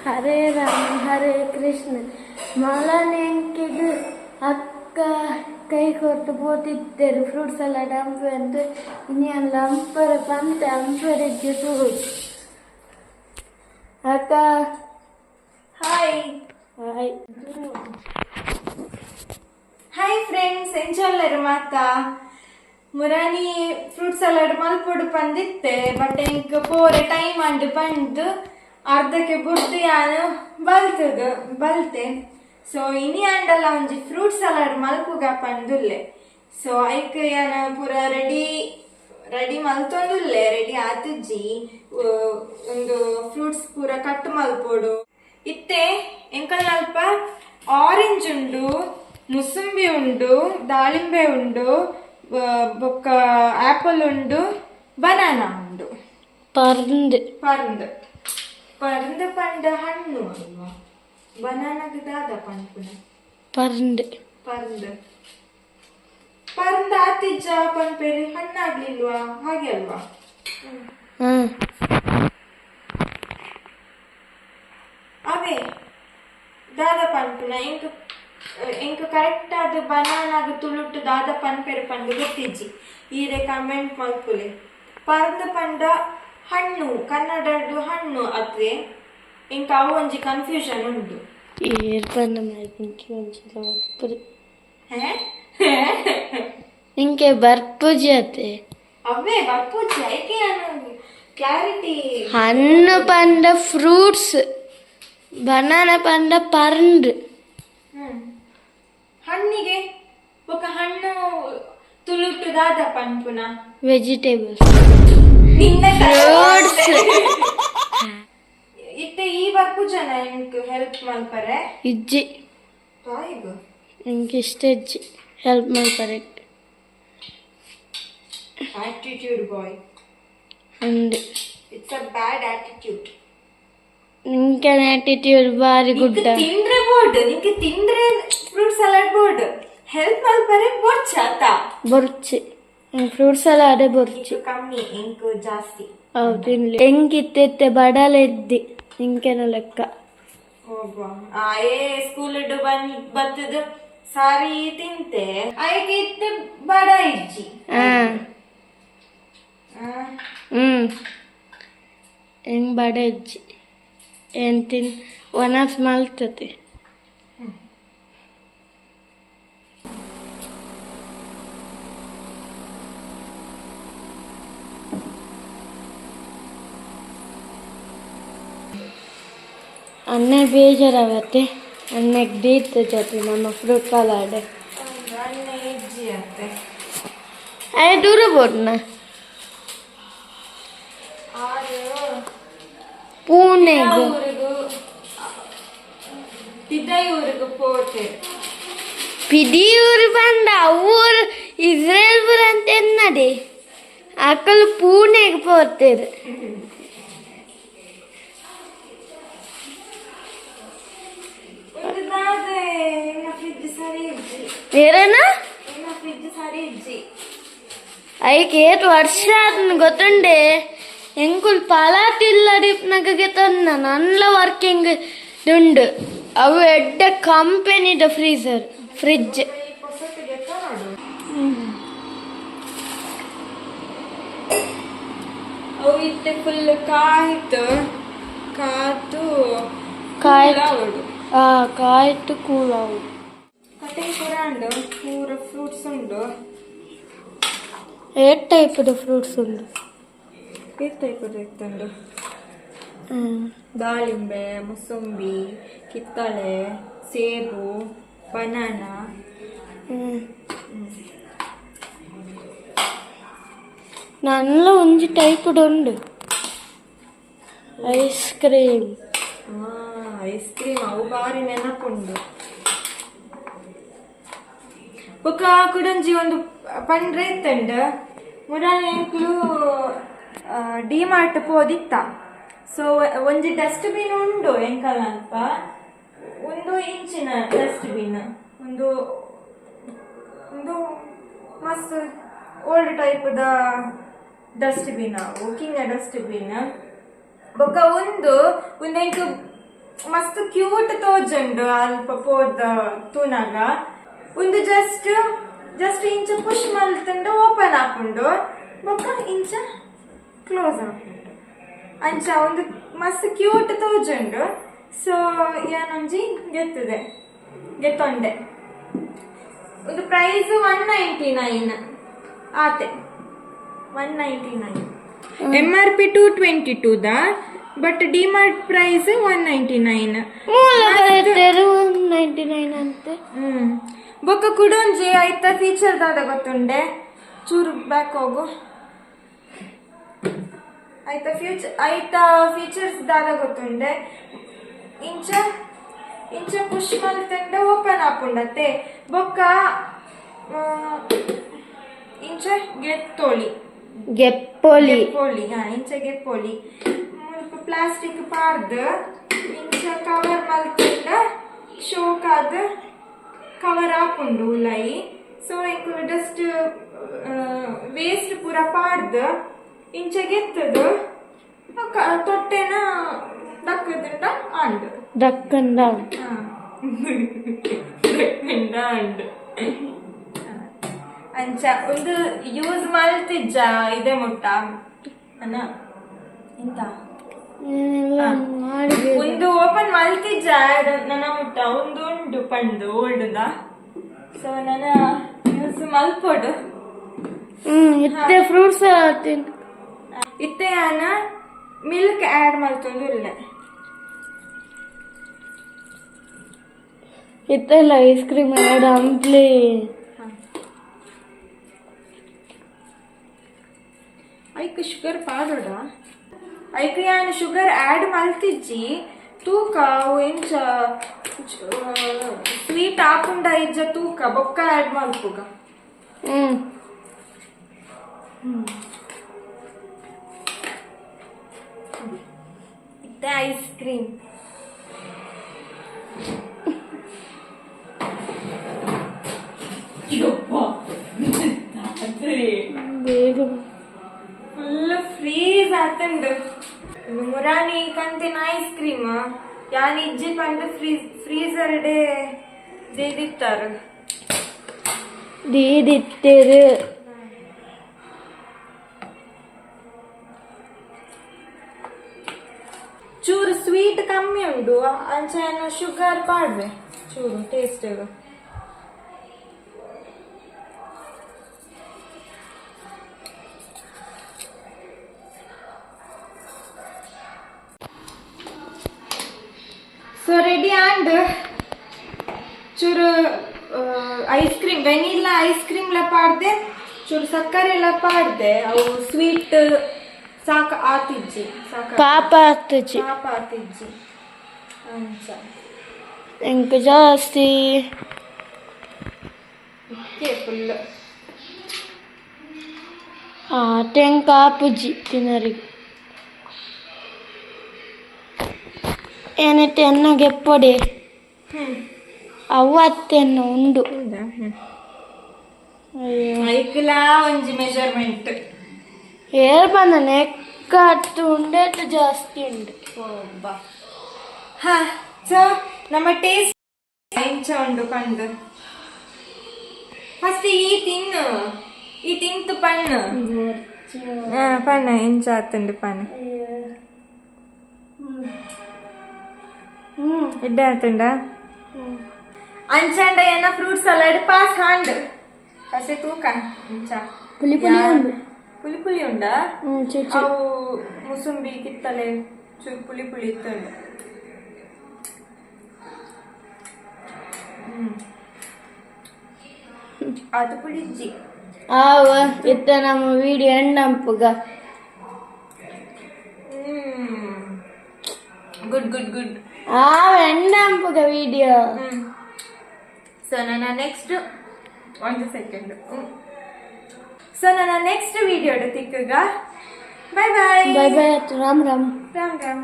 ಹರೇ ರಾಮ ಹರೇ ಕೃಷ್ಣ ಮೊಳನೆಂಕಿಗೆ ಅಕ್ಕ ಕೈ ಕೊಟ್ಟು ಪೋತಿದ್ದರು ಫ್ರೂಟ್ಸ್ ಸಲಾಡ್ ಹಂಪೆ ಅಂತ ಇನ್ನೆಲ್ಲ ಹಂಪರ ಪಂತ ಹಂಪರಿಗೆ ಸುರು ಅಕ್ಕ ಹಾಯ್ ಹಾಯ್ ಹಾಯ್ ಫ್ರೆಂಡ್ಸ್ ಎಂಚಲ್ಲರು ಮಾತ ಮುರಾನಿ ಫ್ರೂಟ್ ಸಲಾಡ್ ಮಲ್ಪೊಡು ಪಂದಿತ್ತೆ ಬಟ್ ಎಂಕ್ ಪೋರೆ ಟೈಮ್ ಅಂಡ್ ಪಂದು ಅರ್ಧಕ್ಕೆ ಬುಡ್ದು ಯಾನು ಬಲ್ತೆ ಸೊ ಇನಿ ಅಂಡಲ ಒಂಜಿ ಫ್ರೂಟ್ ಸಲಾಡ್ ಮಲ್ಪುಗ ಪಂದುಲ್ಲೆ ಸೊ ಐಕ್ ಯಾನ ಪೂರ ರೆಡಿ ಮಲ್ತೊಂದುಲ್ಲೆ ರೆಡಿ ಆತುಜ್ಜಿ ಒಂದು ಫ್ರೂಟ್ಸ್ ಪೂರ ಕಟ್ ಮಲ್ಪೊಡು ಇತ್ತೆ ಎಂಕಲ್ ಅಲ್ಪ ಆರೆಂಜ್ ಉಂಡು ಮುಸುಂಬಿ ಉಂಡು ದಾಳಿಂಬೆ ಉಂಡು ಬೊಕ್ಕ ಆಪಲ್ ಉಂಡು ಬನಾನಾ ಉಂಡು ಪರಂದ್ ಪಂಡ ಹಣ್ಣು ಅಲ್ವಾ ಬನಾನಾಗ ದಾದ ಪಂಪುನ ಪರಂದ್ ಆತಿಜ್ಜ ಪಂಪೇರಿ ಹಣ್ಣಾಗ್ಲಿಲ್ವಾ ಹಾಗೆ ಅಲ್ವಾ ಅವೇ ದಾದ ಪಂಪುನ ಎಂಕ್ ಕರೆಕ್ಟ್ ಆದ ಬನಾನಾಗ ತುಳುಟ್ಟು ದಾದ ಪನ್ಪೆರು ಪಂಡು ಗೊತ್ತಿಜ್ಜಿ ಈರೆ ಕಮೆಂಟ್ ಮಲ್ಪುಲೆ ಪರ್ದ ಪಂಡ ಹಣ್ಣು ಕನ್ನಡದು ಹಣ್ಣು ಅತ್ವೆ ಎಂಕ ಅವು ಒಂಜಿ ಕನ್ಫ್ಯೂಷನ್ ಉಂಟು ಇಂಕೆ ಬರ್ಪುಜಿ ಅತ್ತೆ ಅವೇ ಬರ್ಪುಜಿ ಐಕೆ ಕ್ಲಾರಿಟಿ ಹಣ್ಣು ಪಂಡ ಫ್ರೂಟ್ಸ್ ಬನಾನ ಪಂಡ ಪರಂಡ್ ಹಣ್ಣಿಗೆ ఒక ಹಣ್ಣು ತುಳುಟು ದಾದ ಪನ್ಪುನ ವೆಜಿಟೇಬಲ್ಸ್ ಫ್ರೂಟ್ಸ್ ಇತ್ತೆ ಈ ಬರ್ಪು ಜನ ಎಂಕ್ ಹೆಲ್ಪ್ ಮಲ್ಪರೆ ಇಜ್ಜಿ ಬಾಯಿಗು ಇಂಕೆ ಇಷ್ಟ ಇಜ್ಜಿ ಹೆಲ್ಪ್ ಮಲ್ಪರೆ attitude boy and it's a bad attitude ನಿಂಕೆ ಆಟಿಟ್ಯೂಡ್ ಬಾರಿ ಗುಡ್ಡ ತಿಂದ್ರೆ ಬೋರ್ಡ್ ನಿಂಗೆ ತಿಂದ್ರೆ ಫ್ರೂಟ್ ಸಲಾಡ್ ಬೋರ್ಡ್ ಹೆಲ್ಪ್ ಮಲ್ಪರೆ ಬೋರ್ಚಾತ ಬೊರ್ಚಿ ಫ್ರೂಟ್ ಸಲಾಡ್ ಬೊರ್ಚಿ ಕಮ್ಮಿ ಎಂಕು ಜಾಸ್ತಿ ಹೌದು ಹೆಂಗಿತ್ತೆ ಬಡಲೆದ್ದಿ ಇಂಕೆನ ಲೆಕ್ಕ ಆಯೇ ಸ್ಕೂಲ್ ಬತ್ತದ ಸಾರಿ ತಿಂತೆ ಆಯ್ಕೆ ಇತ್ತೆ ಬಡ ಇಜ್ಜಿ ಹೆಂಗ್ ಬಡ ಇಜ್ಜಿ ಏನ್ ತಿನ್ ಒನಸ್ ಮಲ್ತತೆ अन्ने ಬೇಜಾರಾಗತ್ತೆ ಅನ್ನಕ್ಕೆ ಡೀತ್ ಜೊತೆ ನಮ್ಮ ಫ್ರೂಟ್ ಸಲಾಡ್ ಅಯ್ಯ ದೂರ ಬೋಡ್ನ ಪುಣೆಗೆ ಪಿಡಿಯೂರು ಬಂದ ಊರು ಇಸ್ರೇಲ್ ಬುರ ಅಂತ ಎನ್ನದೆ ಅಕ್ಕಲು ಪುಣೆಗೆ ಪೋತೇರು ಏರೇನಾ ಐಕೆ ಏಟ್ ವರ್ಷ ಗೊತ್ತುಂಡೆ ಎಂಕುಲ್ ಪಲಾಟಿಲ್ಲ ಡಿಪ್ನಾಗೆ ತಂದ ನನ್ಲ ವರ್ಕಿಂಗ್ ಉಂಡು ಅವು ಎಡ್ಡ ಕಂಪೆನಿದ ಫ್ರಿಡ್ಜ್ ಅವು ಇತ್ತೆ ಫುಲ್ ಕಾಯ್ತು ಕೂಲಾವು ಕಟಿಂಗ್ ಕೂಡ ಉಂಡು ಪೂರ ಫ್ರೂಟ್ಸ್ ಉಂಡು ಏಟ್ ಟೈಪ್ದು ಫ್ರೂಟ್ಸ್ ಉಂಡು ಇತ್ತುಂಡು ದಾಳಿಂಬೆ ಮುಸುಂಬಿ ಕಿತ್ತಳೆ ಸೇಬು ಬನಾನಾ ನನ್ಲ ಒಂಜಿ ಟೈಪ್ಡ್ ಉಂಡು ಐಸ್ ಕ್ರೀಮ್ ಅವು ಬಾರಿ ನೆನಪುಂಡು ಬೊಕ್ಕ ಕುಡಂಜಿ ಒಂದು ಪಂಡ್ರೆ ಇತ್ತಂಡ ಮುರಾನ ಎಂಕ್ಲು ಡಿಮಾರ್ಟ್ ಪೋದಿತ್ತ ಸೊ ಒಂಜಿ ಡಸ್ಟ್ಬಿನ್ ಉಂಡು ಎಂಕಲ್ ಅಲ್ಪ 1 ಇಂಚಿನ ಡಸ್ಟ್ಬಿನ್ ಒಂದು ಮಸ್ತ್ old type the dustbin king dustbin ಬೊಕ್ಕ ಒಂದು ಎಂಕ್ ಮಸ್ತ್ ಕ್ಯೂಟ್ ತೋಜುಂಡು ಅಲ್ಪ ಪೋದ ತೂನಾಗ ಒಂದು ಜಸ್ಟ್ ಇಂಚ ಪುಷ್ ಮಲ್ತುಂಡು ಓಪನ್ ಆಪುಂಡು ಬೊಕ್ಕ ಇಂಚ ಕ್ಲೋಸ್ ಆಪುಂಡು ಅಂಚ ಒಂದು ಮಸ್ತ್ ಕ್ಯೂಟ್ ತೋಜುಂಡು. ಸೊ ಏನೊಂಜಿ ಗೆತ್ತೊಂಡೆ ಒಂದು ಪ್ರೈಸ್ 199 ಆತೆ 199. MRP 222 ದ ಬಟ್ ಡಿಮಾರ್ಟ್ ಪ್ರೈಸ್ 199 ಅಂತೆ. ಬೊಕ್ಕ ಕುಡೊಂಜಿ ಐತ ಫೀಚರ್ ದಾದ ಗೊತ್ತುಂಡೆ ಚೂರು ಬ್ಯಾಕ್ ಹೋಗು ಐತ ಫೀಚರ್ಸ್ ದಾದ ಗೊತ್ತುಂಡೆ ಇಂಚ ಪುಷ್ ಮಲ್ತಂಡ ಓಪನ್ ಆಪುಂಡತೆ ಬೊಕ್ಕ ಇಂಚ ಗೆಪ್ಪೊಲಿ ಇಂಚ ಗೆಪ್ಪೊಲಿ ಮುಲ್ಪ ಪ್ಲಾಸ್ಟಿಕ್ ಪಾರ್ದು ಇಂಚ ಕವರ್ ಮಲ್ತಂಡ ಶೋಕಾದ ಕವರ್ ಆಪುಂಡು ಉಲೈ. ಸೊ ಇಂಕು ಜಸ್ಟ್ ವೇಸ್ಟ್ ಪೂರ ಪಾಡ್ದು ಇಂಚ ಗೆತ್ತದು ತೊಟ್ಟೆನ ದಕ್ಕದಿಂದ ಆಂಡು ದಕ್ಕಂಡ ಅಂಚ ಒಂದು ಯೂಸ್ ಮಲ್ತಿಜ್ಜ ಇದೆ ಮುಟ್ಟ ಅನ್ನ ಎಂತ ಒಂದು ಓಪನ್ ಮಲ್ತಿಜ್ಜ ನನ್ನ ಮುಟ್ಟ ಒಂದು ಉಂಡು ಪಂಡು ಓಲ್ಡುದ. ಸೊ ನನ್ನ ಯೂಸ್ ಮಲ್ಪೊಡು ಇತ್ತೆ ಫ್ರೂಟ್ಸ್ ಇತ್ತೆ ಅನ್ನ ಮಿಲ್ಕ್ ಆಡ್ ಮಲ್ತೊಂದು ಇಲ್ಲ ಇತ್ತೆಲ್ಲ ಐಸ್ ಕ್ರೀಮ್ ಆಡ್ ಅಂಪ್ಲಿ ಐಕ್ ಶುಗರ್ ಪಾಡೋಡ ಐಕ್ ಯಾನ್ ಶುಗರ್ ಆಡ್ ಮಲ್ತಿಜ್ಜಿ ತೂಕ ಎಂಚ ಸ್ವೀಟ್ ಆಪುಂಡ ಇಜ್ಜ ತೂಕ ಬೊಕ್ಕ ಆಡ್ ಮಲ್ಪುಗ. ಇತ್ತೆ ಐಸ್ ಕ್ರೀಮ್ ಬೇಗ ಫುಲ್ ಫ್ರೀಸ್ ಆತಂಡು ಮುರಾನಿ ಕಂತಿನ ಐಸ್ ಕ್ರೀಮ್ ಯಾನ್ ಇಜ್ಜಿ ಪಂಡು ಫ್ರೀಸರ್ ಡೇ ದೇದಿತ್ತಾರು ದೀದಿತ್ತೇರು ಚೂರು ಸ್ವೀಟ್ ಕಮ್ಮಿ ಉಂಡು ಅಂಚ ಶುಗರ್ ಪಾಡ್ವೆ ಚೂರು ಟೇಸ್ಟ್. ಸೊ ರೆಡಿ ಆಂಡ್ ಚೂರು ice cream vanilla ice cream ಲ ಪಾಡ್ದೆ ಚೂರು ಸಕ್ಕರೆ ಎಲ್ಲ ಪಾಡ್ದೆ ಅವು ಸ್ವೀಟ್ ಸಾಕ ಆತಿಜ್ಜಿ ಪಾಪ ಆತಜ್ಜಿ ಅಂಚ ಎಂಕ ಜಾಸ್ತಿ ಫುಲ್ ಟೆಂಕ ಆಪುಜ್ಜಿ ತಿನ್ನರಿಗೆ ಏನಿಟ್ಟು ಎಣ್ಣೆಗೆ ಪೊಡೆ ಅವತ್ತೆನ್ನು ಉಂಡು ಐಕ್ಲ ಒಂಜಿ ಮೆಜರ್ಮೆಂಟ್ ಏರ್ ಬಂದ ನೆಕ್ಕ ಹತ್ತು ಉಂಡೆಟ್ಟು ಜಾಸ್ತಿ ಉಂಡು. ಹಾ ಸೊ ನಮ್ಮ ಟೇಸ್ಟ್ ಇಂಚ ಉಂಡು ಕಂಡು ಫಸ್ಟ್ ಈ ತಿಂತು ಪಣ್ಣು ಪಣ್ಣ ಇಂಚ ಆತುಂಡು ಪಣ್ಣ ಇಡ್ಡೆ ಆತುಂಡ ಅಂಚಂಡ ಏನ fruit salad pass hand first ತೂಕ ಇಂಚ ಪುಲಿ ಪುಲಿ ಉಂಡ ಅವು ಮುಸುಂಬಿ ಕಿತ್ತಲೆ ಚೂರು ಪುಲಿ ಇತ್ತುಂಡು. ಅದು ಪುಳಿಜ್ಜಿ ಆವ ಇತ್ತ ನಮ್ಮ ವಿಡಿಯೋ ಎಂಡಂಪುಗ ಗುಡ್ ಆವ ಎಂಡಂಪುಗ ವಿಡಿಯೋ. ಸೊ ನನ್ನ ನೆಕ್ಸ್ಟ್ ಒಂದು ಸೆಕೆಂಡ್ ಸೊ ನನ್ನ ನೆಕ್ಸ್ಟ್ ವಿಡಿಯೋ ತಿಕ್ಕಗ ಬೈ ಬಾಯ್ ಬಾಯ್ ರಾಮ್ ರಾಮ್ ರಾಮ್ ರಾಮ್.